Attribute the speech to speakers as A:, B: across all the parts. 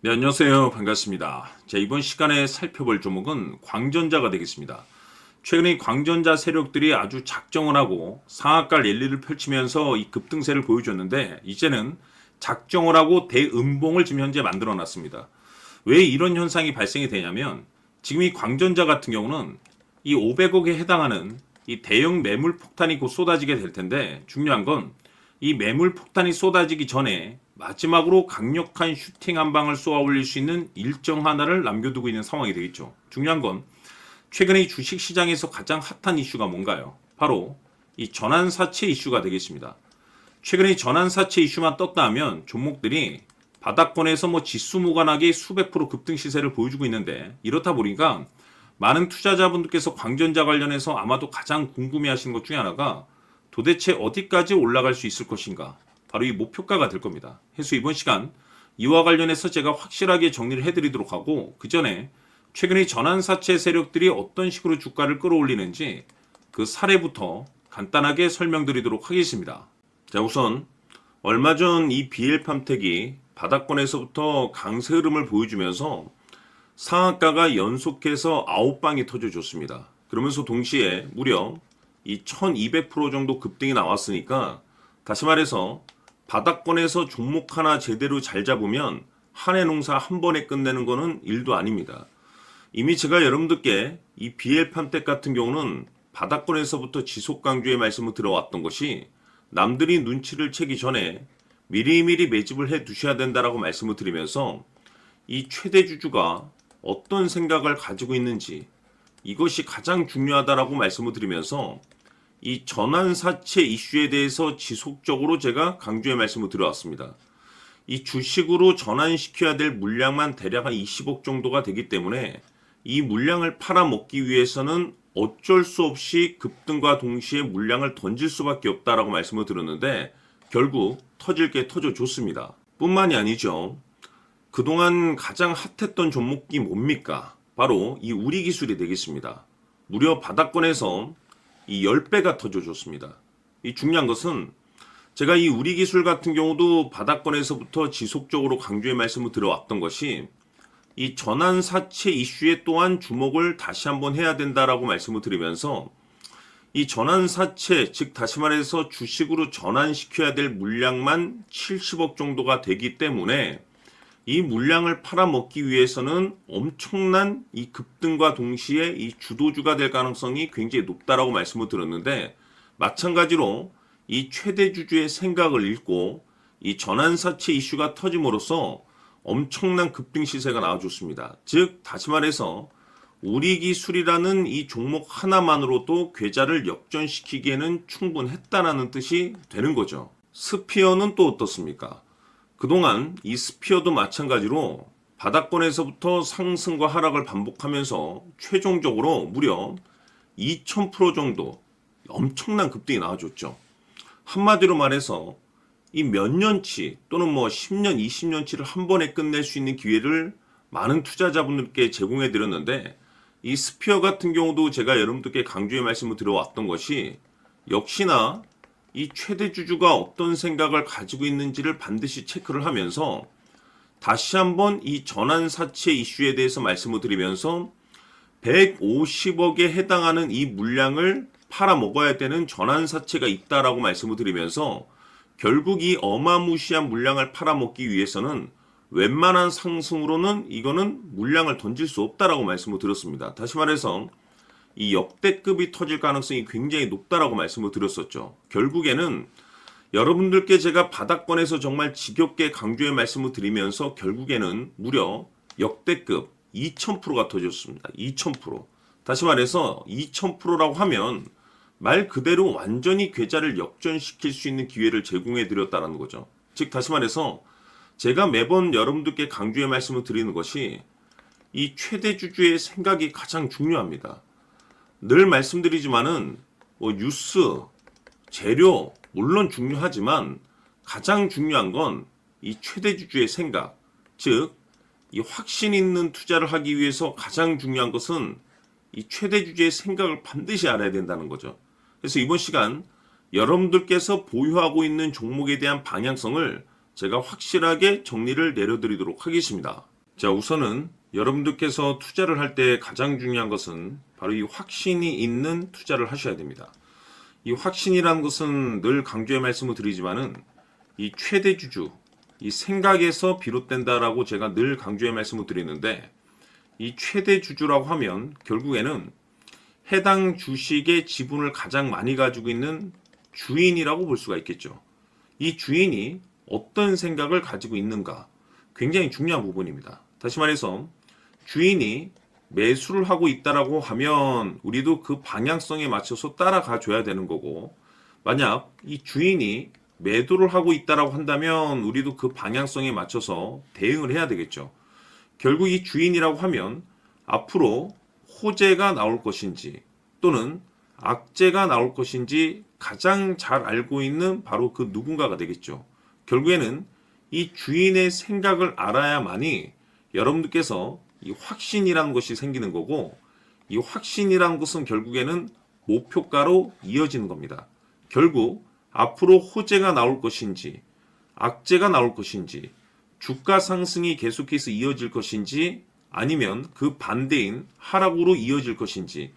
A: 네, 안녕하세요. 반갑습니다. 자, 이번 시간에 살펴볼 종목은 광전자가 되겠습니다. 최근에 광전자 세력들이 아주 작정을 하고 상한가 랠리를 펼치면서 이 급등세를 보여줬는데 이제는 작정을 하고 대음봉을 지금 현재 만들어 놨습니다. 왜 이런 현상이 발생이 되냐면 지금 이 광전자 같은 경우는 이 500억에 해당하는 이 대형 매물 폭탄이 곧 쏟아지게 될 텐데 중요한 건 이 매물 폭탄이 쏟아지기 전에 마지막으로 강력한 슈팅 한 방을 쏘아 올릴 수 있는 일정 하나를 남겨두고 있는 상황이 되겠죠. 중요한 건 최근에 이 주식시장에서 가장 핫한 이슈가 뭔가요? 바로 이 전환사채 이슈가 되겠습니다. 최근에 이 전환사채 이슈만 떴다 하면 종목들이 바닥권에서 지수무관하게 수백 프로 급등 시세를 보여주고 있는데 이렇다 보니까 많은 투자자분들께서 광전자 관련해서 아마도 가장 궁금해하시는 것 중에 하나가 도대체 어디까지 올라갈 수 있을 것인가? 바로 이 목표가가 될 겁니다. 해서 이번 시간 이와 관련해서 제가 확실하게 정리를 해드리도록 하고 그 전에 최근에 전환사채 세력들이 어떤 식으로 주가를 끌어올리는지 그 사례부터 간단하게 설명드리도록 하겠습니다. 자, 우선 얼마 전 이 BL팜텍이 바닥권에서부터 강세 흐름을 보여주면서 상한가가 연속해서 9방이 터져줬습니다. 그러면서 동시에 무려 이 1200% 정도 급등이 나왔으니까 다시 말해서 바닥권에서 종목 하나 제대로 잘 잡으면 한 해 농사 한 번에 끝내는 거는 일도 아닙니다. 이미 제가 여러분들께 이 BL팜텍 같은 경우는 바닥권에서부터 지속 강조의 말씀을 들어왔던 것이 남들이 눈치를 채기 전에 미리미리 매집을 해 두셔야 된다라고 말씀을 드리면서 이 최대 주주가 어떤 생각을 가지고 있는지 이것이 가장 중요하다라고 말씀을 드리면서 이 전환사채 이슈에 대해서 지속적으로 제가 강조의 말씀을 드려왔습니다. 이 주식으로 전환시켜야 될 물량만 대략 한 20억 정도가 되기 때문에 이 물량을 팔아먹기 위해서는 어쩔 수 없이 급등과 동시에 물량을 던질 수밖에 없다라고 말씀을 드렸는데 결국 터질 게 터져줬습니다. 뿐만이 아니죠. 그동안 가장 핫했던 종목이 뭡니까? 바로 이 우리기술이 되겠습니다. 무려 바닥권에서 이 10배가 터져줬습니다. 이 중요한 것은 제가 이 우리기술 같은 경우도 바닥권에서부터 지속적으로 강조의 말씀을 드려왔던 것이 이 전환사채 이슈에 또한 주목을 다시 한번 해야 된다라고 말씀을 드리면서 이 전환사채, 즉 다시 말해서 주식으로 전환시켜야 될 물량만 70억 정도가 되기 때문에 이 물량을 팔아먹기 위해서는 엄청난 이 급등과 동시에 이 주도주가 될 가능성이 굉장히 높다라고 말씀을 드렸는데 마찬가지로 이 최대 주주의 생각을 읽고 이 전환사채 이슈가 터짐으로써 엄청난 급등 시세가 나와줬습니다. 즉 다시 말해서 우리기술이라는 이 종목 하나만으로도 계좌를 역전시키기에는 충분했다라는 뜻이 되는 거죠. 스피어는 또 어떻습니까? 그동안 이 스피어도 마찬가지로 바닥권에서부터 상승과 하락을 반복하면서 최종적으로 무려 2000% 정도 엄청난 급등이 나와줬죠. 한마디로 말해서 이 몇 년치 또는 10년, 20년치를 한 번에 끝낼 수 있는 기회를 많은 투자자분들께 제공해 드렸는데 이 스피어 같은 경우도 제가 여러분들께 강조의 말씀을 드려왔던 것이 역시나 이 최대 주주가 어떤 생각을 가지고 있는지를 반드시 체크를 하면서 다시 한번 이 전환사채 이슈에 대해서 말씀을 드리면서 150억에 해당하는 이 물량을 팔아먹어야 되는 전환사채가 있다라고 말씀을 드리면서 결국 이 어마무시한 물량을 팔아먹기 위해서는 웬만한 상승으로는 이거는 물량을 던질 수 없다라고 말씀을 드렸습니다. 다시 말해서 이 역대급이 터질 가능성이 굉장히 높다라고 말씀을 드렸었죠. 결국에는 여러분들께 제가 바닥권에서 정말 지겹게 강조의 말씀을 드리면서 결국에는 무려 역대급 2000%가 터졌습니다. 2000%. 다시 말해서 2000%라고 하면 말 그대로 완전히 계좌를 역전시킬 수 있는 기회를 제공해 드렸다는 거죠. 즉 다시 말해서 제가 매번 여러분들께 강조의 말씀을 드리는 것이 이 최대 주주의 생각이 가장 중요합니다. 늘 말씀드리지만은 뉴스, 재료 물론 중요하지만 가장 중요한 건 이 최대 주주의 생각, 즉 이 확신 있는 투자를 하기 위해서 가장 중요한 것은 이 최대 주주의 생각을 반드시 알아야 된다는 거죠. 그래서 이번 시간 여러분들께서 보유하고 있는 종목에 대한 방향성을 제가 확실하게 정리를 내려드리도록 하겠습니다. 자, 우선은 여러분들께서 투자를 할 때 가장 중요한 것은 바로 이 확신이 있는 투자를 하셔야 됩니다. 이 확신이라는 것은 늘 강조의 말씀을 드리지만은 이 최대 주주, 이 생각에서 비롯된다라고 제가 늘 강조의 말씀을 드리는데, 이 최대 주주라고 하면 결국에는 해당 주식의 지분을 가장 많이 가지고 있는 주인이라고 볼 수가 있겠죠. 이 주인이 어떤 생각을 가지고 있는가, 굉장히 중요한 부분입니다. 다시 말해서 주인이 매수를 하고 있다라고 하면 우리도 그 방향성에 맞춰서 따라가 줘야 되는 거고, 만약 이 주인이 매도를 하고 있다라고 한다면 우리도 그 방향성에 맞춰서 대응을 해야 되겠죠. 결국 이 주인이라고 하면 앞으로 호재가 나올 것인지 또는 악재가 나올 것인지 가장 잘 알고 있는 바로 그 누군가가 되겠죠. 결국에는 이 주인의 생각을 알아야만이 여러분들께서 이 확신이라는 것이 생기는 거고, 이 확신이라는 것은 결국에는 목표가로 이어지는 겁니다. 결국 앞으로 호재가 나올 것인지 악재가 나올 것인지, 주가 상승이 계속해서 이어질 것인지 아니면 그 반대인 하락으로 이어질 것인지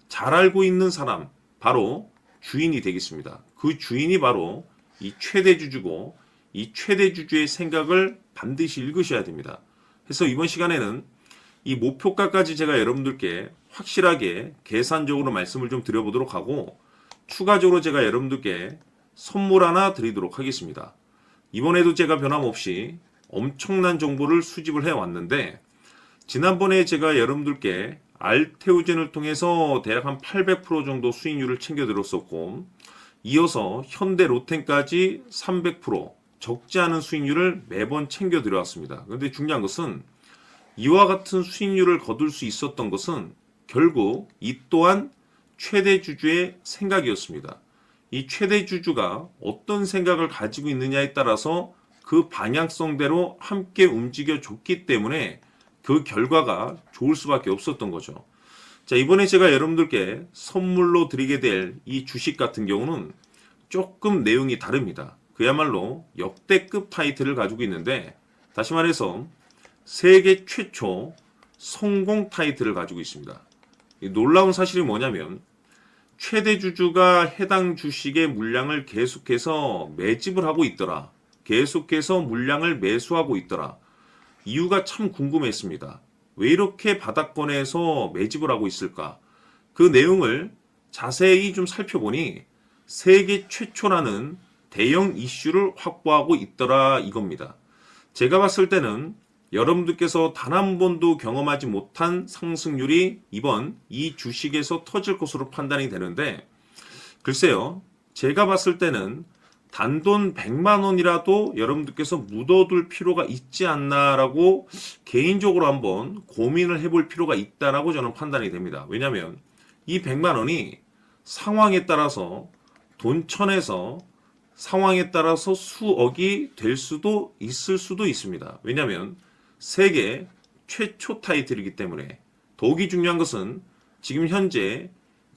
A: 잘 알고 있는 사람, 바로 주인이 되겠습니다. 그 주인이 바로 이 최대주주고, 이 최대주주의 생각을 반드시 읽으셔야 됩니다. 그래서 이번 시간에는 이 목표가까지 제가 여러분들께 확실하게 계산적으로 말씀을 좀 드려보도록 하고, 추가적으로 제가 여러분들께 선물 하나 드리도록 하겠습니다. 이번에도 제가 변함없이 엄청난 정보를 수집을 해왔는데, 지난번에 제가 여러분들께 알테오젠을 통해서 대략 한 800% 정도 수익률을 챙겨드렸었고, 이어서 현대 로템까지 300% 적지 않은 수익률을 매번 챙겨드려왔습니다. 그런데 중요한 것은 이와 같은 수익률을 거둘 수 있었던 것은 결국 이 또한 최대주주의 생각이었습니다. 이 최대주주가 어떤 생각을 가지고 있느냐에 따라서 그 방향성대로 함께 움직여 줬기 때문에 그 결과가 좋을 수밖에 없었던 거죠. 자, 이번에 제가 여러분들께 선물로 드리게 될 이 주식 같은 경우는 조금 내용이 다릅니다. 그야말로 역대급 타이틀을 가지고 있는데, 다시 말해서 세계 최초 성공 타이틀을 가지고 있습니다. 이 놀라운 사실이 뭐냐면 최대 주주가 해당 주식의 물량을 계속해서 매집을 하고 있더라. 계속해서 물량을 매수하고 있더라. 이유가 참 궁금했습니다. 왜 이렇게 바닥권에서 매집을 하고 있을까? 그 내용을 자세히 좀 살펴보니 세계 최초라는 대형 이슈를 확보하고 있더라 이겁니다. 제가 봤을 때는 여러분들께서 단 한 번도 경험하지 못한 상승률이 이번 이 주식에서 터질 것으로 판단이 되는데, 글쎄요, 제가 봤을 때는 단돈 100만 원이라도 여러분들께서 묻어둘 필요가 있지 않나라고 개인적으로 한번 고민을 해볼 필요가 있다라고 저는 판단이 됩니다. 왜냐하면 이 100만 원이 상황에 따라서 돈천에서 상황에 따라서 수억이 될 수도 있을 수도 있습니다. 왜냐하면 세계 최초 타이틀이기 때문에. 더욱이 중요한 것은 지금 현재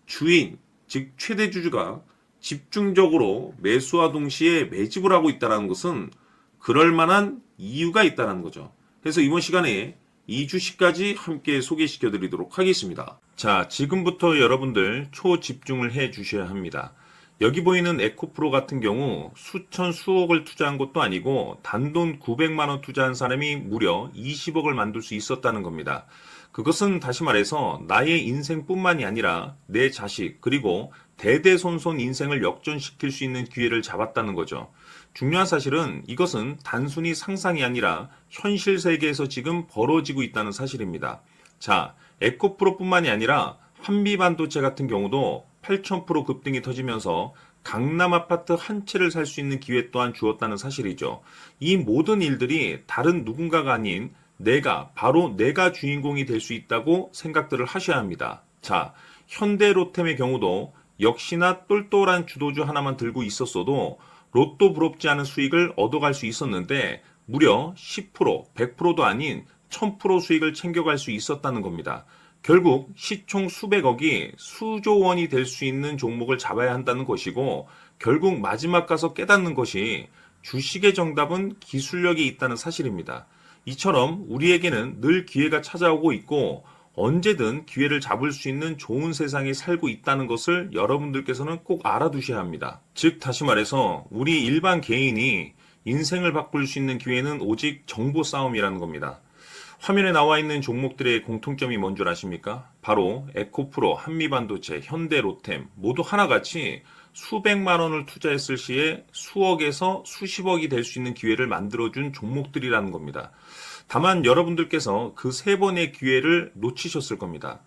A: 주인, 즉 최대 주주가 집중적으로 매수와 동시에 매집을 하고 있다는 것은 그럴 만한 이유가 있다는 거죠. 그래서 이번 시간에 이 주식까지 함께 소개시켜 드리도록 하겠습니다. 자, 지금부터 여러분들 초집중을 해 주셔야 합니다. 여기 보이는 에코프로 같은 경우 수천 수억을 투자한 것도 아니고 단돈 900만 원 투자한 사람이 무려 20억을 만들 수 있었다는 겁니다. 그것은 다시 말해서 나의 인생뿐만이 아니라 내 자식 그리고 대대손손 인생을 역전시킬 수 있는 기회를 잡았다는 거죠. 중요한 사실은 이것은 단순히 상상이 아니라 현실 세계에서 지금 벌어지고 있다는 사실입니다. 자, 에코프로뿐만이 아니라 한미반도체 같은 경우도 8,000% 급등이 터지면서 강남 아파트 한 채를 살 수 있는 기회 또한 주었다는 사실이죠. 이 모든 일들이 다른 누군가가 아닌 바로 내가 주인공이 될 수 있다고 생각들을 하셔야 합니다. 자, 현대로템의 경우도 역시나 똘똘한 주도주 하나만 들고 있었어도 로또 부럽지 않은 수익을 얻어갈 수 있었는데 무려 10%, 100%도 아닌 1000% 수익을 챙겨갈 수 있었다는 겁니다. 결국 시총 수백억이 수조 원이 될 수 있는 종목을 잡아야 한다는 것이고, 결국 마지막 가서 깨닫는 것이 주식의 정답은 기술력이 있다는 사실입니다. 이처럼 우리에게는 늘 기회가 찾아오고 있고 언제든 기회를 잡을 수 있는 좋은 세상에 살고 있다는 것을 여러분들께서는 꼭 알아두셔야 합니다. 즉 다시 말해서 우리 일반 개인이 인생을 바꿀 수 있는 기회는 오직 정보 싸움이라는 겁니다. 화면에 나와 있는 종목들의 공통점이 뭔 줄 아십니까? 바로 에코프로, 한미반도체, 현대로템 모두 하나같이 수백만 원을 투자했을 시에 수억에서 수십억이 될 수 있는 기회를 만들어준 종목들이라는 겁니다. 다만 여러분들께서 그 세 번의 기회를 놓치셨을 겁니다.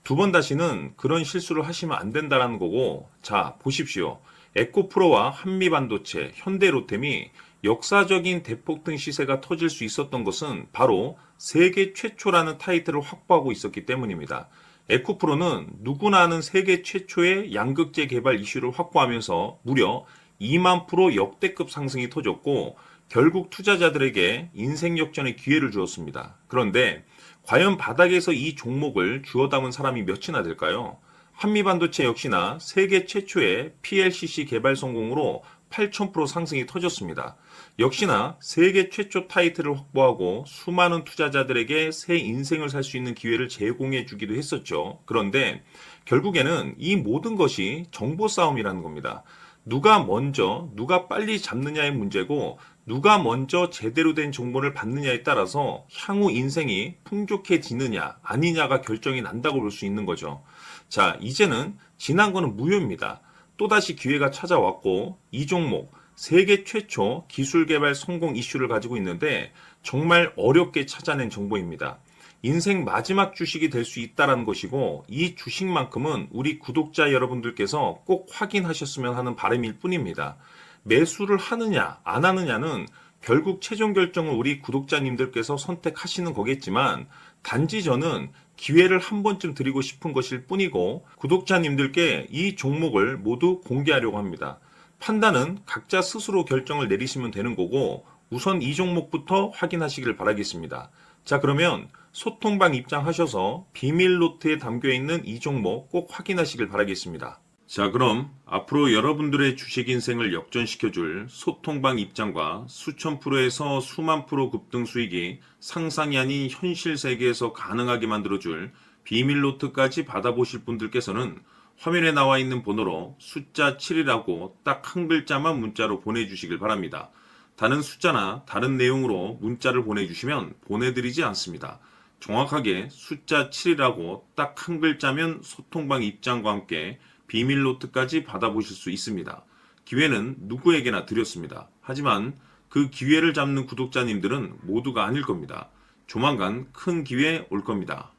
A: 두 번 다시는 그런 실수를 하시면 안 된다는 거고, 자, 보십시오. 에코프로와 한미반도체, 현대로템이 역사적인 대폭등 시세가 터질 수 있었던 것은 바로 세계 최초라는 타이틀을 확보하고 있었기 때문입니다. 에코프로는 누구나 아는 세계 최초의 양극재 개발 이슈를 확보하면서 무려 2만 프로 역대급 상승이 터졌고 결국 투자자들에게 인생 역전의 기회를 주었습니다. 그런데 과연 바닥에서 이 종목을 주워 담은 사람이 몇이나 될까요? 한미반도체 역시나 세계 최초의 PLCC 개발 성공으로 8,000% 상승이 터졌습니다. 역시나 세계 최초 타이틀을 확보하고 수많은 투자자들에게 새 인생을 살 수 있는 기회를 제공해 주기도 했었죠. 그런데 결국에는 이 모든 것이 정보 싸움이라는 겁니다. 누가 먼저, 누가 빨리 잡느냐의 문제고 누가 먼저 제대로 된 정보를 받느냐에 따라서 향후 인생이 풍족해지느냐 아니냐가 결정이 난다고 볼 수 있는 거죠. 자, 이제는 지난 거는 무효입니다. 또다시 기회가 찾아왔고 이 종목 세계 최초 기술 개발 성공 이슈를 가지고 있는데 정말 어렵게 찾아낸 정보입니다. 인생 마지막 주식이 될 수 있다는 것이고 이 주식만큼은 우리 구독자 여러분들께서 꼭 확인하셨으면 하는 바람일 뿐입니다. 매수를 하느냐 안 하느냐는 결국 최종 결정을 우리 구독자님들께서 선택하시는 거겠지만 단지 저는 기회를 한 번쯤 드리고 싶은 것일 뿐이고 구독자님들께 이 종목을 모두 공개하려고 합니다. 판단은 각자 스스로 결정을 내리시면 되는 거고 우선 이 종목부터 확인하시길 바라겠습니다. 자, 그러면 소통방 입장하셔서 비밀 노트에 담겨 있는 이 종목 꼭 확인하시길 바라겠습니다. 자, 그럼 앞으로 여러분들의 주식 인생을 역전시켜줄 소통방 입장과 수천 프로에서 수만 프로 급등 수익이 상상이 아닌 현실 세계에서 가능하게 만들어줄 비밀 노트까지 받아보실 분들께서는 화면에 나와 있는 번호로 숫자 7이라고 딱 한 글자만 문자로 보내주시길 바랍니다. 다른 숫자나 다른 내용으로 문자를 보내주시면 보내드리지 않습니다. 정확하게 숫자 7이라고 딱 한 글자면 소통방 입장과 함께 비밀 노트까지 받아보실 수 있습니다. 기회는 누구에게나 드렸습니다. 하지만 그 기회를 잡는 구독자님들은 모두가 아닐 겁니다. 조만간 큰 기회 올 겁니다.